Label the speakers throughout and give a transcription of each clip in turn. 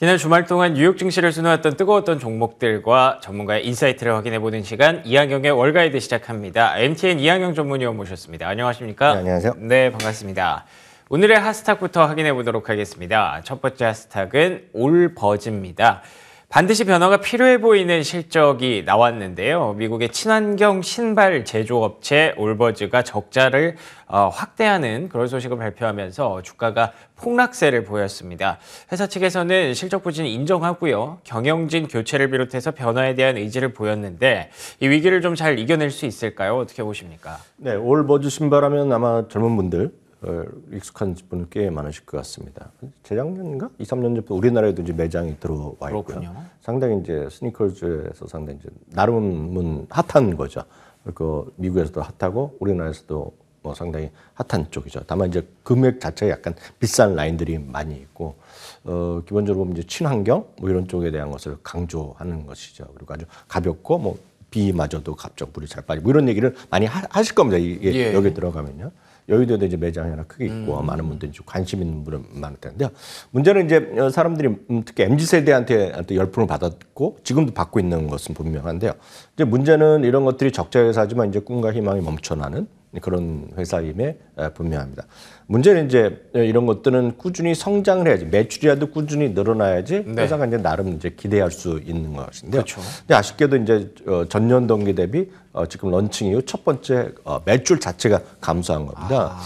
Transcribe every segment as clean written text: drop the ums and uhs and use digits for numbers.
Speaker 1: 지난 주말 동안 뉴욕 증시를 수놓았던 뜨거웠던 종목들과 전문가의 인사이트를 확인해보는 시간, 이항영의 월가이드 시작합니다. MTN 이항영 전문위원 모셨습니다. 안녕하십니까?
Speaker 2: 네, 안녕하세요.
Speaker 1: 네, 반갑습니다. 오늘의 핫스탁부터 확인해보도록 하겠습니다. 첫 번째 핫스탁은 올버즈입니다. 반드시 변화가 필요해 보이는 실적이 나왔는데요. 미국의 친환경 신발 제조업체 올버즈가 적자를 확대하는 그런 소식을 발표하면서 주가가 폭락세를 보였습니다. 회사 측에서는 실적 부진을 인정하고요. 경영진 교체를 비롯해서 변화에 대한 의지를 보였는데 이 위기를 좀 잘 이겨낼 수 있을까요? 어떻게 보십니까?
Speaker 2: 네, 올버즈 신발하면 아마 젊은 분들 익숙한 분은 꽤 많으실 것 같습니다. 재작년인가? 2, 3년 전부터 우리나라에도 이제 매장이 들어와 있고요.
Speaker 1: 그렇군요.
Speaker 2: 상당히 이제 스니커즈에서 상당히 이제 나름은 핫한 거죠. 그 미국에서도 핫하고 우리나라에서도 뭐 상당히 핫한 쪽이죠. 다만 이제 금액 자체가 약간 비싼 라인들이 많이 있고 기본적으로 보면 이제 친환경 뭐 이런 쪽에 대한 것을 강조하는 것이죠. 그리고 아주 가볍고 뭐 비마저도 갑자기 물이 잘 빠지고 뭐 이런 얘기를 많이 하실 겁니다. 이게 여기 들어가면요. 여의도에도 이제 매장이 하나 크게 있고 많은 분들이 관심 있는 분은 많을 텐데요. 문제는 이제 사람들이 특히 MZ세대한테 열풍을 받았고 지금도 받고 있는 것은 분명한데요. 이제 문제는 이런 것들이 적자 회사지만 이제 꿈과 희망이 멈춰나는 그런 회사임에 분명합니다. 문제는 이제 이런 것들은 꾸준히 성장을 해야지, 매출이라도 꾸준히 늘어나야지 회사가 이제 나름 이제 기대할 수 있는 것인데요.
Speaker 1: 그렇죠.
Speaker 2: 근데 아쉽게도 이제 전년 동기 대비 지금 런칭 이후 첫 번째 매출 자체가 감소한 겁니다.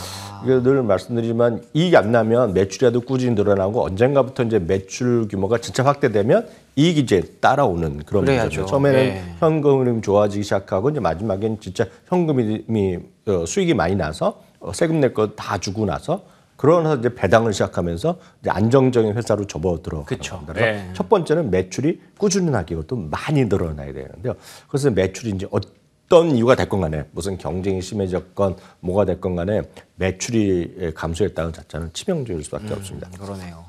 Speaker 2: 이게 늘 말씀드리지만 이익이 안 나면 매출이라도 꾸준히 늘어나고 언젠가부터 이제 매출 규모가 진짜 확대되면 이익이 이제 따라오는 그런 거죠. 처음에는 현금 흐름이 좋아지기 시작하고 이제 마지막에는 진짜 현금이 수익이 많이 나서 세금 낼 거 다 주고 나서 그러면서 이제 배당을 시작하면서 이제 안정적인 회사로 접어들어가는 겁니다. 그래서 첫 번째는 매출이 꾸준하게 또 많이 늘어나야 되는데요. 그래서 매출이 이제 어떤 이유가 됐건 간에 무슨 경쟁이 심해졌건 뭐가 됐건 간에 매출이 감소했다는 자체는 치명적일 수밖에 없습니다.
Speaker 1: 그러네요.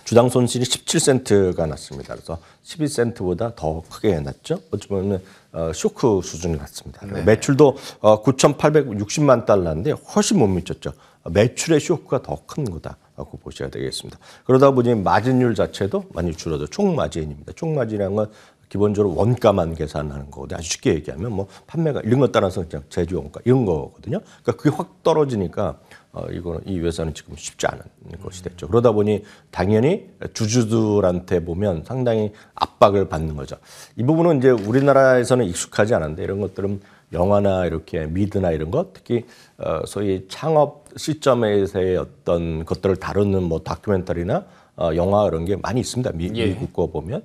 Speaker 2: 주당 손실이 17센트가 났습니다. 그래서 12센트보다 더 크게 났죠. 어쩌면 쇼크 수준이 났습니다. 매출도 9,860만 달러인데 훨씬 못 미쳤죠. 매출의 쇼크가 더 큰 거다라고 보셔야 되겠습니다. 그러다 보니 마진율 자체도 많이 줄어들어 총 마진입니다. 총 마진이라는 건 기본적으로 원가만 계산하는 거거든요. 아주 쉽게 얘기하면 뭐 판매가 이런 것 따라서 그냥 제조 원가 이런 거거든요. 그러니까 그게 확 떨어지니까 이거는 이 회사는 지금 쉽지 않은 것이 됐죠. 그러다 보니 당연히 주주들한테 보면 상당히 압박을 받는 거죠. 이 부분은 이제 우리나라에서는 익숙하지 않은데 이런 것들은 영화나 이렇게 미드나 이런 것, 특히 소위 창업 시점에서의 어떤 것들을 다루는 뭐 다큐멘터리나 영화 이런 게 많이 있습니다. 미국 거 보면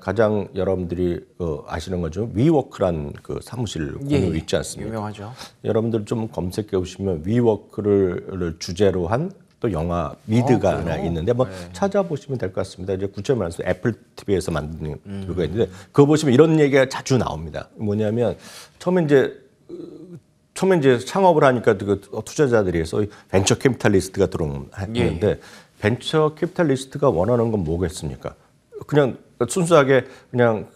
Speaker 2: 가장 여러분들이 아시는 거죠. 위워크란 그 사무실 공유 있지 않습니까?
Speaker 1: 유명하죠.
Speaker 2: 여러분들 좀 검색해 보시면 위워크를 주제로 한 또 영화 미드가 하나 있는데 한번 찾아보시면 될 것 같습니다. 이제 구체적으로 말해서 애플 TV에서 만든 그거 있는데 그거 보시면 이런 얘기가 자주 나옵니다. 뭐냐면 처음에 이제 창업을 하니까 그 투자자들이 소위 벤처 캐피탈리스트가 들어오는데 벤처 캐피탈리스트가 원하는 건 뭐겠습니까? 그냥 순수하게 그냥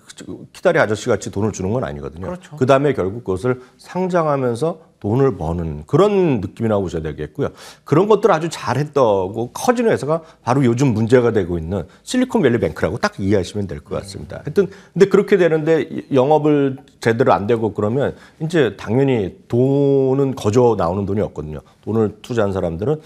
Speaker 2: 키다리 아저씨 같이 돈을 주는 건 아니거든요.
Speaker 1: 그렇죠.
Speaker 2: 그 다음에 결국 그것을 상장하면서 돈을 버는 그런 느낌이라고 보셔야 되겠고요. 그런 것들을 아주 잘했다고 커지는 회사가 바로 요즘 문제가 되고 있는 실리콘밸리 뱅크라고 딱 이해하시면 될 것 같습니다. 하여튼 근데 그렇게 되는데 영업을 제대로 안 되고 그러면 이제 당연히 돈은 거저 나오는 돈이 없거든요. 돈을 투자한 사람들은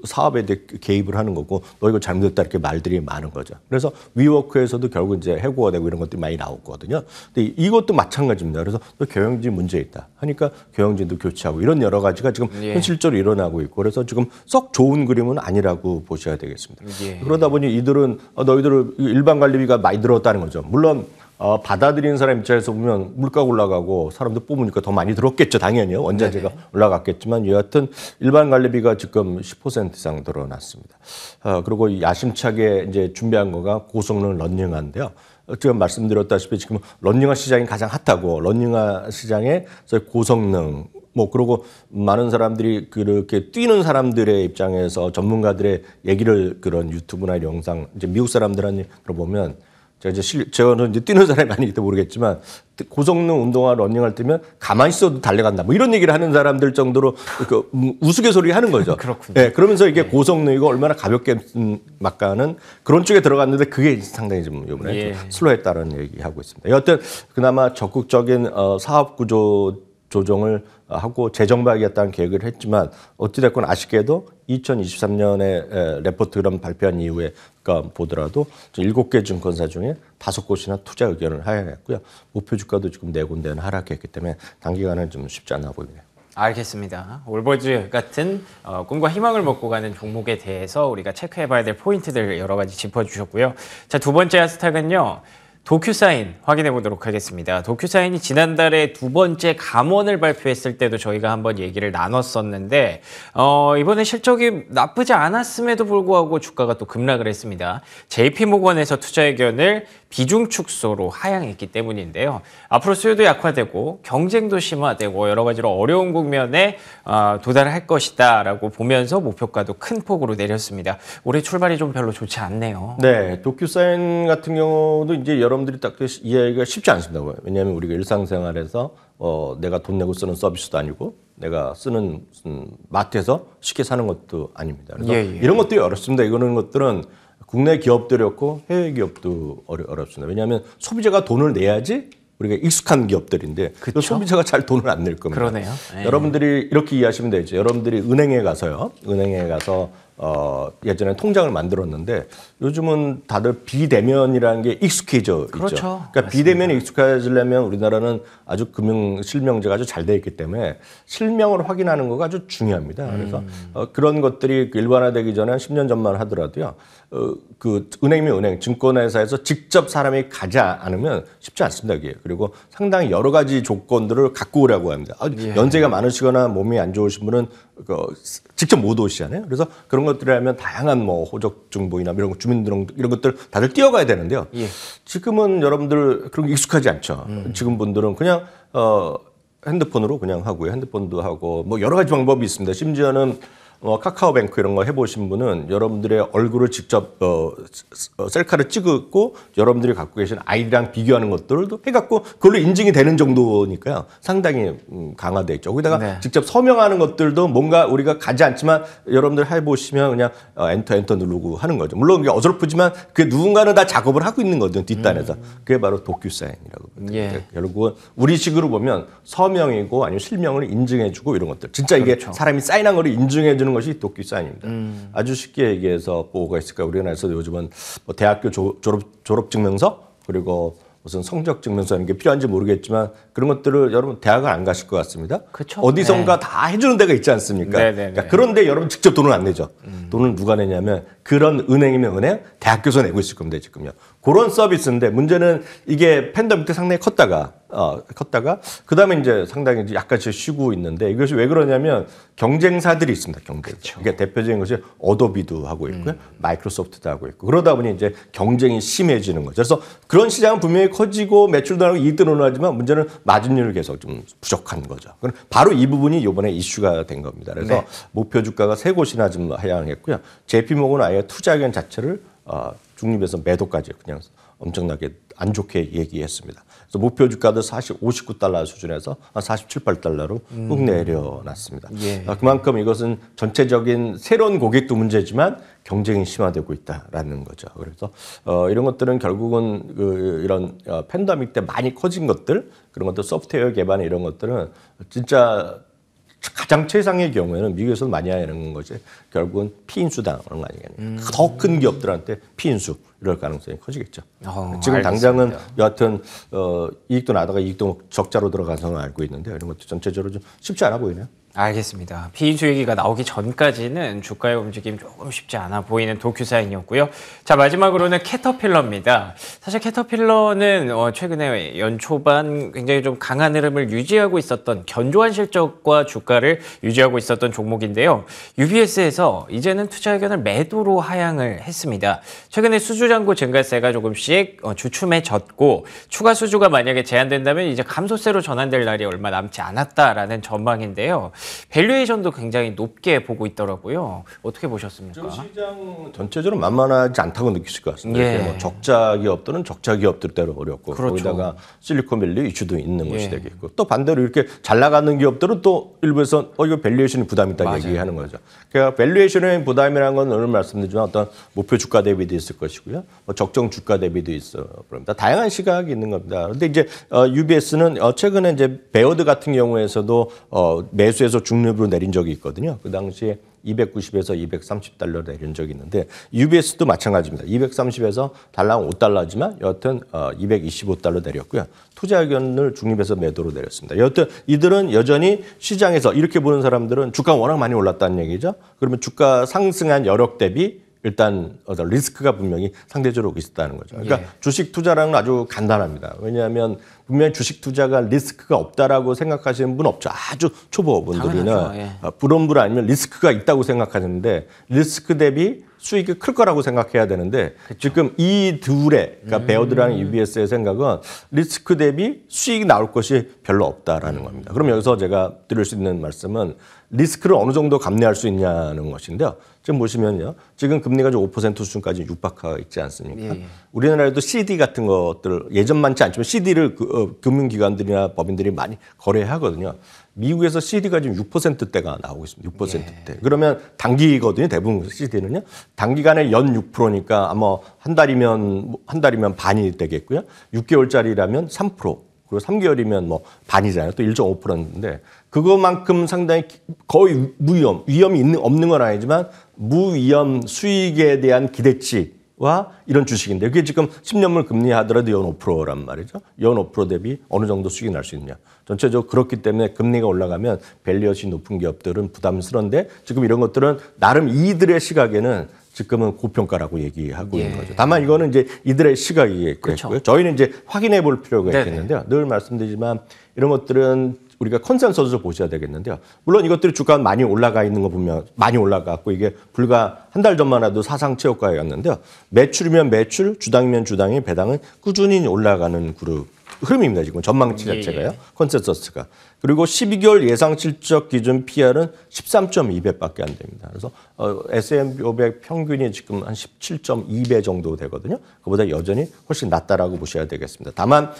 Speaker 2: 사업에 대해 개입을 하는 거고 너 이거 잘못했다 이렇게 말들이 많은 거죠. 그래서 위워크에서도 결국 이제 해고가 되고 이런 것들이 많이 나오거든요. 근데 이것도 마찬가지입니다. 그래서 또 경영진 문제 있다 하니까 경영진도 교체하고 이런 여러 가지가 지금 현실적으로 일어나고 있고 그래서 지금 썩 좋은 그림은 아니라고 보셔야 되겠습니다. 그러다 보니 이들은 너희들 일반 관리비가 많이 늘었다는 거죠. 물론 받아들이는 사람 입장에서 보면 물가가 올라가고 사람들 뽑으니까 더 많이 들었겠죠. 당연히요. 원자재가 올라갔겠지만 여하튼 일반 관리비가 지금 10% 이상 늘어났습니다. 그리고 야심차게 이제 준비한 거가 고성능 런닝화인데요. 지금 말씀드렸다시피 지금 런닝화 시장이 가장 핫하고 런닝화 시장에 고성능 그리고 많은 사람들이 그렇게 뛰는 사람들의 입장에서 전문가들의 얘기를 그런 유튜브나 영상 이제 미국 사람들한테 들어보면 저는 이제 뛰는 사람이 아니기 때문에 모르겠지만 고성능 운동화 러닝을 뛰면 가만히 있어도 달려간다. 뭐 이런 얘기를 하는 사람들 정도로 그 우스갯소리 하는 거죠.
Speaker 1: 그렇군요.
Speaker 2: 네, 그러면서 이게 고성능이고 얼마나 가볍게 막가는 그런 쪽에 들어갔는데 그게 상당히 좀 이번에 좀 슬로했다는 얘기하고 있습니다. 여하튼 그나마 적극적인 사업 구조 조정을 하고 재정비하겠다는 계획을 했지만 어찌됐건 아쉽게도 2023년에 레포트를 발표한 이후에 보더라도 7개 증권사 중에 5곳이나 투자 의견을 하향했고요. 목표 주가도 지금 4군데는 하락했기 때문에 단기간은 좀 쉽지 않아 보이네요.
Speaker 1: 알겠습니다. 올버즈 같은 꿈과 희망을 먹고 가는 종목에 대해서 우리가 체크해봐야 될 포인트들을 여러 가지 짚어주셨고요. 자, 두 번째 하스탁은요. 도큐사인 확인해 보도록 하겠습니다. 도큐사인이 지난달에 두 번째 감원을 발표했을 때도 저희가 한번 얘기를 나눴었는데 이번에 실적이 나쁘지 않았음에도 불구하고 주가가 또 급락을 했습니다. JP모건에서 투자 의견을 비중 축소로 하향했기 때문인데요. 앞으로 수요도 약화되고 경쟁도 심화되고 여러 가지로 어려운 국면에 도달할 것이다 라고 보면서 목표가도 큰 폭으로 내렸습니다. 올해 출발이 좀 별로 좋지 않네요.
Speaker 2: 네, 도큐사인 같은 경우도 이제 여러분들이 딱 이해하기가 쉽지 않습니다. 왜냐하면 우리가 일상생활에서 내가 돈 내고 쓰는 서비스도 아니고 내가 쓰는 마트에서 쉽게 사는 것도 아닙니다. 그래서 이런 것들이 어렵습니다. 이거는 것들은 국내 기업들이 없고 해외 기업도 어렵습니다. 왜냐하면 소비자가 돈을 내야지 우리가 익숙한 기업들인데 소비자가 잘 돈을 안 낼 겁니다.
Speaker 1: 그러네요.
Speaker 2: 여러분들이 이렇게 이해하시면 되죠. 여러분들이 은행에 가서 예전에 통장을 만들었는데 요즘은 다들 비대면이라는 게 익숙해져
Speaker 1: 그렇죠.
Speaker 2: 있죠. 그러니까 맞습니다. 비대면이 익숙해지려면 우리나라는 아주 금융 실명제가 아주 잘 돼 있기 때문에 실명을 확인하는 거가 아주 중요합니다. 그래서 그런 것들이 일반화되기 전에 10년 전만 하더라도요. 그 은행이면 은행, 증권회사에서 직접 사람이 가지 않으면 쉽지 않습니다. 이게. 그리고 상당히 여러 가지 조건들을 갖고 오라고 합니다. 연세가 많으시거나 몸이 안 좋으신 분은 직접 못 오시잖아요. 그래서 그런 것들을 하면 다양한 뭐 호적증보이나 이런 주민등록 이런 것들 다들 띄어가야 되는데요. 지금은 여러분들 그런 게 익숙하지 않죠. 지금 분들은 그냥 핸드폰으로 그냥 하고요. 핸드폰도 하고 뭐 여러 가지 방법이 있습니다. 심지어는 카카오뱅크 이런 거 해보신 분은 여러분들의 얼굴을 직접 셀카를 찍고 여러분들이 갖고 계신 아이디랑 비교하는 것들도 해갖고 그걸로 인증이 되는 정도니까요. 상당히 강화돼 있죠. 거기다가 직접 서명하는 것들도 뭔가 우리가 가지 않지만 여러분들 해보시면 그냥 엔터 누르고 하는 거죠. 물론 이게 어설프지만 그 누군가는 다 작업을 하고 있는 거거든요. 뒷단에서. 그게 바로 도큐사인이라고. 결국은 우리식으로 보면 서명이고 아니면 실명을 인증해주고 이런 것들. 진짜 이게 사람이 사인한 거를 인증해주는 것이 도큐사인입니다. 아주 쉽게 얘기해서 뭐가 있을까? 우리나라에서 요즘은 뭐 대학교 졸업증명서 그리고 무슨 성적증명서 이런 게 필요한지 모르겠지만 그런 것들을 여러분 대학을 안 가실 것 같습니다.
Speaker 1: 그쵸?
Speaker 2: 어디선가 다 해주는 데가 있지 않습니까? 그러니까 그런데 여러분 직접 돈을 안 내죠. 돈을 누가 내냐면 그런 은행이면 은행, 대학교에서 내고 있을 겁니다. 지금요. 그런 서비스인데 문제는 이게 팬데믹 때 상당히 컸다가 그다음에 이제 상당히 이제 약간씩 쉬고 있는데 이것이 왜 그러냐면 경쟁사들이 있습니다. 그러니까 대표적인 것이 어도비도 하고 있고요. 마이크로소프트도 하고 있고 그러다 보니 이제 경쟁이 심해지는 거죠. 그래서 그런 시장은 분명히 커지고 매출도 하고 이익도 늘어나지만 문제는 마진율이 계속 좀 부족한 거죠. 바로 이 부분이 이번에 이슈가 된 겁니다. 그래서 목표 주가가 3곳이나 좀 하향했고요. JP모건 아예 투자 의견 자체를 중립에서 매도까지 그냥 엄청나게 안 좋게 얘기했습니다. 그래서 목표 주가도 59달러 수준에서 한 47, 8달러로 훅 내려놨습니다. 그만큼 이것은 전체적인 새로운 고객도 문제지만 경쟁이 심화되고 있다라는 거죠. 그래서 이런 것들은 결국은 이런 팬데믹 때 많이 커진 것들 그런 것들 소프트웨어 개발 이런 것들은 진짜 가장 최상의 경우에는 미국에서는 많이 하는 것이 결국은 피인수당 그런 거 아니겠냐. 더 큰 기업들한테 피인수 이럴 가능성이 커지겠죠. 지금 알겠습니다. 당장은 여하튼 이익도 나다가 이익도 적자로 들어가서 알고 있는데 이런 것도 전체적으로 좀 쉽지 않아 보이네요.
Speaker 1: 알겠습니다. 피인수 얘기가 나오기 전까지는 주가의 움직임 조금 쉽지 않아 보이는 도큐사인이었고요. 자, 마지막으로는 캐터필러입니다. 사실 캐터필러는 최근에 연초반 굉장히 좀 강한 흐름을 유지하고 있었던 견조한 실적과 주가를 유지하고 있었던 종목인데요. UBS에서 이제는 투자 의견을 매도로 하향을 했습니다. 최근에 수주잔고 증가세가 조금씩 주춤해졌고 추가 수주가 만약에 제한된다면 이제 감소세로 전환될 날이 얼마 남지 않았다라는 전망인데요. 밸류에이션도 굉장히 높게 보고 있더라고요. 어떻게 보셨습니까?
Speaker 2: 지금 시장 전체적으로 만만하지 않다고 느끼실 것 같습니다.
Speaker 1: 예.
Speaker 2: 뭐 적자 기업들은 적자 기업들대로 어렵고
Speaker 1: 그렇죠.
Speaker 2: 거기다가 실리콘밸리 이슈도 있는 것이
Speaker 1: 예.
Speaker 2: 되겠고 또 반대로 이렇게 잘 나가는 기업들은 또 일부에서 이거 밸류에이션이 부담이 있다
Speaker 1: 맞아요.
Speaker 2: 얘기하는 거죠. 그러니까 밸류에이션의 부담이라는 건 오늘 말씀드리지만 어떤 목표 주가 대비도 있을 것이고요. 뭐 적정 주가 대비도 있어 그럽니다. 다양한 시각이 있는 겁니다. 그런데 이제 UBS는 최근에 이제 베어드 같은 경우에서도 매수해서 중립으로 내린 적이 있거든요. 그 당시에 290에서 230달러 내린 적이 있는데 UBS도 마찬가지입니다. 230에서 달러당 5달러지만 여하튼 225달러 내렸고요. 투자 의견을 중립에서 매도로 내렸습니다. 여하튼 이들은 여전히 시장에서 이렇게 보는 사람들은 주가가 워낙 많이 올랐다는 얘기죠. 그러면 주가 상승한 여력 대비 일단 리스크가 분명히 상대적으로 있었다는 거죠. 그러니까
Speaker 1: 예.
Speaker 2: 주식 투자랑은 아주 간단합니다. 왜냐하면 분명히 주식 투자가 리스크가 없다라고 생각하시는 분 없죠. 아주 초보분들이나
Speaker 1: 당연하죠. 예.
Speaker 2: 부론분 아니면 리스크가 있다고 생각하시는데 리스크 대비 수익이 클 거라고 생각해야 되는데 지금 이 둘의 그러니까 베어드랑 UBS의 생각은 리스크 대비 수익이 나올 것이 별로 없다라는 겁니다. 그럼 여기서 제가 드릴 수 있는 말씀은 리스크를 어느 정도 감내할 수 있냐는 것인데요. 지금 보시면요. 지금 금리가 좀 5% 수준까지 육박하고 있지 않습니까?
Speaker 1: 예.
Speaker 2: 우리나라에도 CD 같은 것들 예전만치 않지만 CD를 금융기관들이나 법인들이 많이 거래하거든요. 미국에서 CD가 지금 6%대가 나오고 있습니다. 6%대. 그러면 단기거든요. 대부분 CD는요. 단기간에 연 6%니까 아마 한 달이면 반이 되겠고요. 6개월짜리라면 3%. 그리고 3개월이면 뭐 반이잖아요. 또 1.5%인데 그거만큼 상당히 거의 위험이 없는 건 아니지만 무위험 수익에 대한 기대치와 이런 주식인데 그게 지금 10년물 금리 하더라도 연 5%란 말이죠. 연 5% 대비 어느 정도 수익이 날 수 있냐. 전체적으로 그렇기 때문에 금리가 올라가면 밸류에이션이 높은 기업들은 부담스러운데 지금 이런 것들은 나름 이들의 시각에는 지금은 고평가라고 얘기하고 있는 거죠. 다만 이거는 이제 이들의 시각이겠고요.
Speaker 1: 그렇죠.
Speaker 2: 저희는 이제 확인해 볼 필요가
Speaker 1: 네네.
Speaker 2: 있겠는데요. 늘 말씀드리지만 이런 것들은 우리가 컨센서스를 보셔야 되겠는데요. 물론 이것들이 주가가 많이 올라가 있는 거 보면 많이 올라갔고 이게 불과 한 달 전만 해도 사상 최고가였는데요. 매출이면 매출, 주당이면 주당이 배당은 꾸준히 올라가는 그룹 흐름입니다. 지금 전망치 자체가요.
Speaker 1: 예.
Speaker 2: 컨센서스가. 그리고 12개월 예상 실적 기준 PR은 13.2배밖에 안 됩니다. 그래서 S&P 500 평균이 지금 한 17.2배 정도 되거든요. 그보다 여전히 훨씬 낮다라고 보셔야 되겠습니다. 다만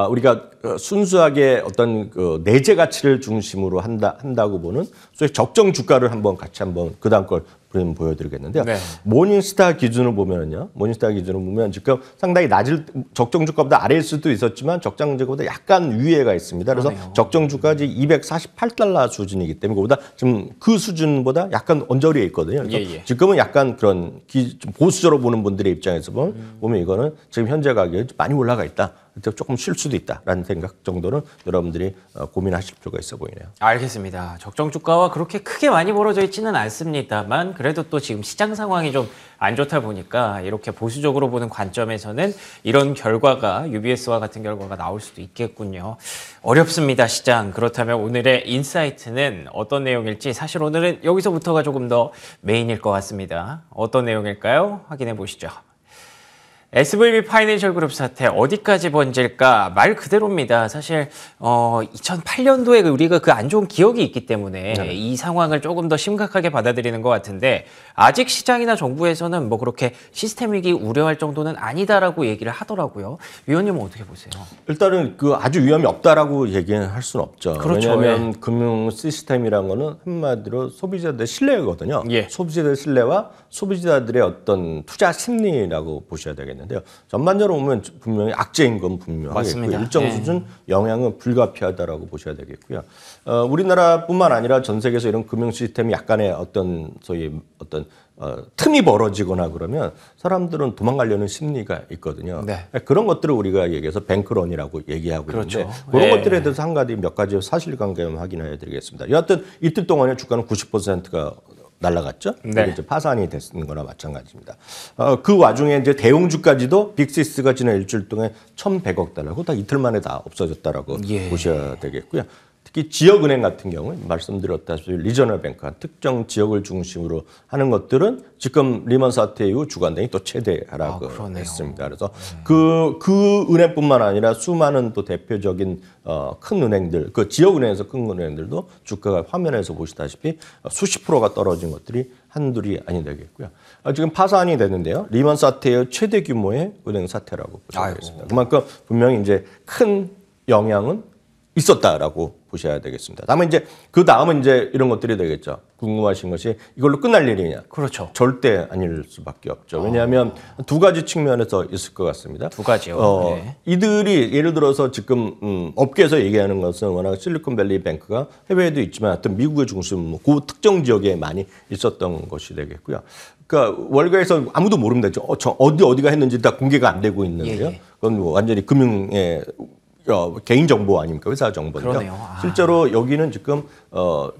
Speaker 2: 우리가 순수하게 어떤 그 내재 가치를 중심으로 한다고 보는 소위 적정 주가를 같이 한번 그다음 걸 보여드리겠는데요.
Speaker 1: 네.
Speaker 2: 모닝스타 기준을 보면요. 모닝스타 기준을 보면 지금 상당히 낮을 적정 주가보다 아래일 수도 있었지만 적정 주가보다 약간 위에가 있습니다. 그래서
Speaker 1: 그러네요.
Speaker 2: 적정 주가지 248달러 수준이기 때문에 그보다 지금 그 수준보다 약간 언저리에 있거든요. 그래서
Speaker 1: 예.
Speaker 2: 지금은 약간 그런 좀 보수적으로 보는 분들의 입장에서 보면 이거는 지금 현재 가격이 많이 올라가 있다. 조금 쉴 수도 있다라는 생각 정도는 여러분들이 고민하실 필요가 있어 보이네요.
Speaker 1: 알겠습니다. 적정 주가와 그렇게 크게 많이 벌어져 있지는 않습니다만 그래도 또 지금 시장 상황이 좀 안 좋다 보니까 이렇게 보수적으로 보는 관점에서는 이런 결과가 UBS와 같은 결과가 나올 수도 있겠군요. 어렵습니다, 시장. 그렇다면 오늘의 인사이트는 어떤 내용일지 사실 오늘은 여기서부터가 조금 더 메인일 것 같습니다. 어떤 내용일까요? 확인해 보시죠. SVB 파이낸셜 그룹 사태 어디까지 번질까 말 그대로입니다. 사실 2008년도에 우리가 그 안 좋은 기억이 있기 때문에
Speaker 2: 네.
Speaker 1: 이 상황을 조금 더 심각하게 받아들이는 것 같은데 아직 시장이나 정부에서는 뭐 그렇게 시스템 위기 우려할 정도는 아니다라고 얘기를 하더라고요. 위원님은 어떻게 보세요?
Speaker 2: 일단은 그 아주 위험이 없다라고 얘기는 할 수는 없죠.
Speaker 1: 그렇죠.
Speaker 2: 왜냐하면 금융 시스템이란 거는 한마디로 소비자들의 신뢰거든요.
Speaker 1: 예.
Speaker 2: 소비자들의 신뢰와 소비자들의 어떤 투자 심리라고 보셔야 되겠는데요. 전반적으로 보면 분명히 악재인 건 분명하겠고요.
Speaker 1: 맞습니다.
Speaker 2: 일정
Speaker 1: 예.
Speaker 2: 수준 영향은 불가피하다라고 보셔야 되겠고요. 우리나라뿐만 아니라 전 세계에서 이런 금융 시스템이 약간의 어떤 소위 어떤 틈이 벌어지거나 그러면 사람들은 도망가려는 심리가 있거든요.
Speaker 1: 네.
Speaker 2: 그런 것들을 우리가 얘기해서 뱅크런이라고 얘기하고
Speaker 1: 그렇죠.
Speaker 2: 있는데 그런
Speaker 1: 네.
Speaker 2: 것들에 대해서 몇 가지 사실관계 확인해 드리겠습니다. 여하튼 이틀 동안에 주가는 90%가 날라갔죠.
Speaker 1: 네.
Speaker 2: 이제 파산이 됐는 거나 마찬가지입니다. 그 와중에 이제 대형주까지도 빅시스가 지난 일주일 동안 1,100억 달러, 그거 다 이틀 만에 다 없어졌다라고
Speaker 1: 예.
Speaker 2: 보셔야 되겠고요. 특히 지역은행 같은 경우 말씀드렸다시피 리저널 뱅크, 특정 지역을 중심으로 하는 것들은 지금 리먼 사태 이후 주간등이 또 최대 하락을 했습니다. 그래서 그 은행뿐만 아니라 수많은 또 대표적인 큰 은행들, 그 지역은행에서 큰 은행들도 주가가 화면에서 보시다시피 수십 프로가 떨어진 것들이 한둘이 아니 되겠고요. 지금 파산이 되는데요. 리먼 사태의 최대 규모의 은행 사태라고 보셔야 되겠습니다. 그만큼 분명히 이제 큰 영향은 있었다라고 보셔야 되겠습니다. 다만 이제 그 다음은 이제 이런 것들이 되겠죠. 궁금하신 것이 이걸로 끝날 일이냐?
Speaker 1: 그렇죠.
Speaker 2: 절대 아닐 수밖에 없죠. 왜냐하면 두 가지 측면에서 있을 것 같습니다.
Speaker 1: 두 가지요. 네.
Speaker 2: 이들이 예를 들어서 지금 업계에서 얘기하는 것은 워낙 실리콘밸리 뱅크가 해외에도 있지만 하여튼 미국의 중심, 그 특정 지역에 많이 있었던 것이 되겠고요. 그러니까 월가에서 아무도 모릅니다. 어디가 했는지 다 공개가 안 되고 있는데요. 그건 뭐 완전히 금융의 개인 정보 아닙니까? 회사 정보인데요. 실제로 여기는 지금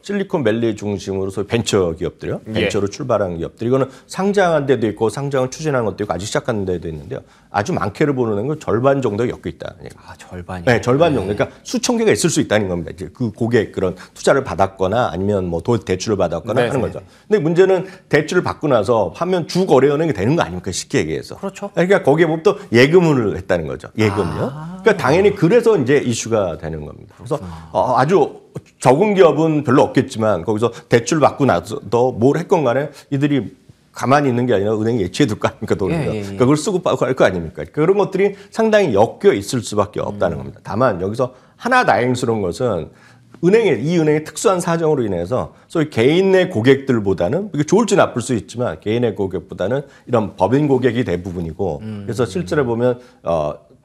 Speaker 2: 실리콘밸리 중심으로 소위 벤처 기업들이요. 벤처로 출발한 기업들. 이거는 상장한 데도 있고 상장을 추진하는 것도 있고 아직 시작하는 데도 있는데요. 아주 많게를 보는 건 절반 정도 엮여 있다.
Speaker 1: 절반이요?
Speaker 2: 네, 절반 정도. 그러니까 수천 개가 있을 수 있다는 겁니다. 이제 그 고객 그런 투자를 받았거나 아니면 뭐 대출을 받았거나 하는 거죠. 근데 문제는 대출을 받고 나서 하면 주거래은행이 되는 거 아닙니까? 쉽게 얘기해서.
Speaker 1: 그렇죠.
Speaker 2: 그러니까 거기에 보면 또 예금을 했다는 거죠. 예금요. 그러니까 당연히 그래서 이제 이슈가 되는 겁니다. 그래서 아주 적은 기업은 별로 없겠지만 거기서 대출 받고 나서도 뭘 했건 간에 이들이 가만히 있는 게 아니라 은행에 예치해 둘 거 아닙니까? 돈을. 그러니까 그걸 쓰고 빠고 할 거 아닙니까? 그런 것들이 상당히 엮여 있을 수밖에 없다는 겁니다. 다만 여기서 하나 다행스러운 것은 이 은행의 특수한 사정으로 인해서 소위 개인의 고객들보다는 이게 좋을지 나쁠 수 있지만 개인의 고객보다는 이런 법인 고객이 대부분이고 그래서 실제로 보면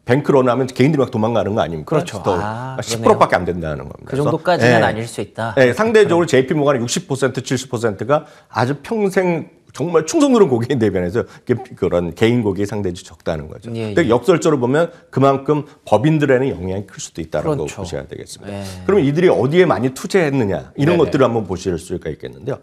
Speaker 2: 뱅크로는 하면 개인들이 막 도망가는 거 아닙니까?
Speaker 1: 그렇죠.
Speaker 2: 10%밖에 안 된다는 겁니다.
Speaker 1: 그 정도까지는 아닐 수 있다.
Speaker 2: 네, 상대적으로 JP모간의 60%, 70%가 아주 평생 정말 충성스러운 고객에 대비해서 그런 개인 고객이 상대적으로 적다는 거죠. 근데 역설적으로 보면 그만큼 법인들에는 영향이 클 수도 있다고 보셔야 되겠습니다. 그러면 이들이 어디에 많이 투자했느냐 이런 것들을 한번 보실 수가 있겠는데요.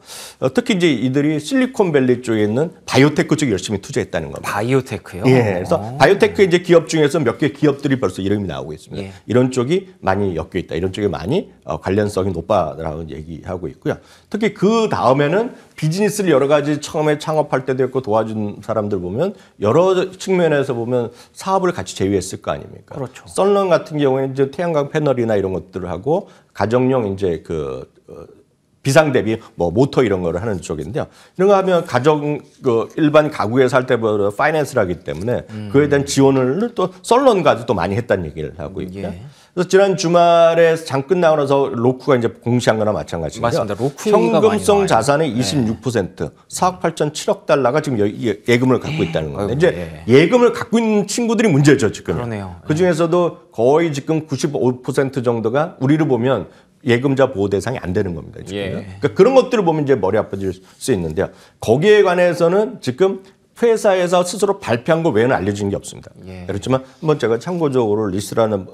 Speaker 2: 특히 이제 이들이 실리콘밸리 쪽에 있는 바이오테크 쪽에 열심히 투자했다는 겁니다.
Speaker 1: 바이오테크요?
Speaker 2: 예. 그래서 바이오테크 이제 기업 중에서 몇 개 기업들이 벌써 이름이 나오고 있습니다. 이런 쪽이 많이 엮여 있다. 이런 쪽에 많이 관련성이 높다라고 얘기하고 있고요. 특히 그 다음에는 비즈니스를 여러 가지 처음에 창업할 때도 있고 도와준 사람들 보면 여러 측면에서 보면 사업을 같이 제휴했을 거 아닙니까?
Speaker 1: 그렇죠.
Speaker 2: 썬런 같은 경우에는 이제 태양광 패널이나 이런 것들을 하고 가정용 이제 비상 대비 뭐 모터 이런 거를 하는 쪽인데요. 이런 거 하면 일반 가구에 살 때보다 파이낸스를 하기 때문에 그에 대한 지원을 또 썬런까지 또 많이 했다는 얘기를 하고 있고요. 그래서 지난 주말에 장 끝나고 나서 로쿠가 이제 공시한 거나 마찬가지인데요.
Speaker 1: 맞습니다. 로쿠가
Speaker 2: 현금성 자산의 26%, 4억 8,700억 달러가 지금 예금을 갖고 있다는 건데 이제 예금을 갖고 있는 친구들이 문제죠, 지금.
Speaker 1: 그러네요.
Speaker 2: 그중에서도 거의 지금 95% 정도가 우리를 보면 예금자 보호 대상이 안 되는 겁니다. 지금. 그러니까 그런 것들을 보면 이제 머리 아파질 수 있는데요. 거기에 관해서는 지금 회사에서 스스로 발표한 거 외에는 알려진 게 없습니다. 그렇지만 한번 제가 참고적으로 리스트라는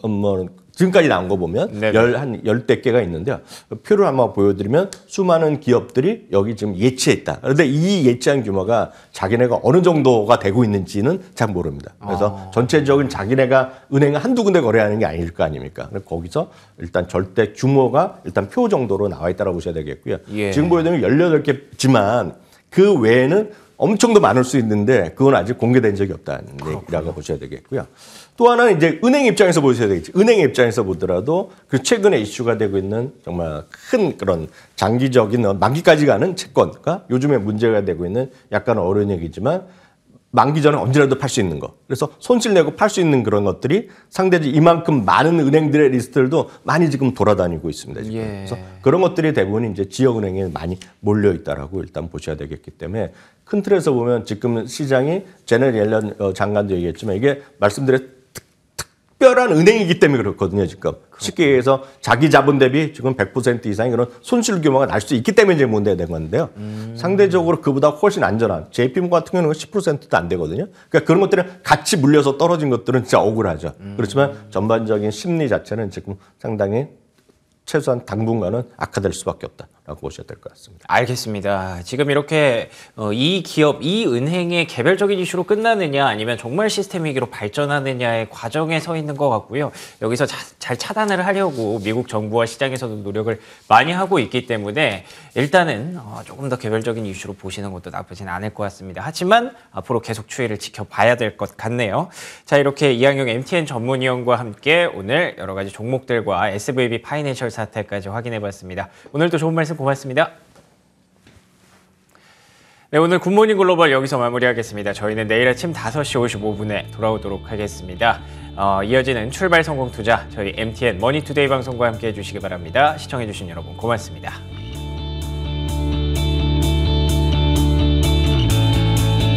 Speaker 2: 지금까지 나온 거 보면 한 10대 개가 있는데요. 표를 한번 보여드리면 수많은 기업들이 여기 지금 예치했다. 그런데 이 예치한 규모가 자기네가 어느 정도가 되고 있는지는 잘 모릅니다. 그래서 전체적인 자기네가 은행 한두 군데 거래하는 게 아닐 거 아닙니까? 거기서 일단 절대 규모가 일단 표 정도로 나와 있다고 보셔야 되겠고요. 지금 보여드리면 18개지만 그 외에는 엄청 더 많을 수 있는데 그건 아직 공개된 적이 없다는 얘기라고 보셔야 되겠고요. 또 하나는 이제 은행 입장에서 보셔야 되겠죠. 은행 입장에서 보더라도 그 최근에 이슈가 되고 있는 정말 큰 그런 장기적인 만기까지 가는 채권가 요즘에 문제가 되고 있는 약간 어려운 얘기지만 만기 전에 언제라도 팔 수 있는 거. 그래서 손실 내고 팔 수 있는 그런 것들이 상대적으로 이만큼 많은 은행들의 리스트들도 많이 지금 돌아다니고 있습니다. 지금. 그래서 그런 것들이 대부분 이제 지역은행에 많이 몰려 있다라고 일단 보셔야 되겠기 때문에 큰 틀에서 보면 지금 시장이 제넷 옐런 장관도 얘기했지만 이게 말씀드린 특별한 은행이기 때문에 그렇거든요, 지금. 쉽게 얘기해서 자기 자본 대비 지금 100% 이상의 그런 손실 규모가 날 수 있기 때문에 이제 문제가 된 건데요. 상대적으로 그보다 훨씬 안전한 JP모간 같은 경우는 10%도 안 되거든요. 그러니까 그런 것들은 같이 물려서 떨어진 것들은 진짜 억울하죠. 그렇지만 전반적인 심리 자체는 지금 상당히 최소한 당분간은 악화될 수밖에 없다. 보셔야 될 것 같습니다.
Speaker 1: 알겠습니다. 지금 이렇게 이 기업, 이 은행의 개별적인 이슈로 끝나느냐 아니면 정말 시스템 위기로 발전하느냐의 과정에 서 있는 것 같고요. 여기서 잘 차단을 하려고 미국 정부와 시장에서도 노력을 많이 하고 있기 때문에 일단은 조금 더 개별적인 이슈로 보시는 것도 나쁘진 않을 것 같습니다. 하지만 앞으로 계속 추이를 지켜봐야 될 것 같네요. 자, 이렇게 이항용 MTN 전문위원과 함께 오늘 여러 가지 종목들과 SVB 파이낸셜 사태까지 확인해봤습니다. 오늘도 좋은 말씀 고맙습니다. 네, 오늘 굿모닝 글로벌 여기서 마무리하겠습니다. 저희는 내일 아침 5시 55분에 돌아오도록 하겠습니다. 이어지는 출발 성공 투자 저희 MTN 머니투데이 방송과 함께 해주시기 바랍니다. 시청해주신 여러분 고맙습니다.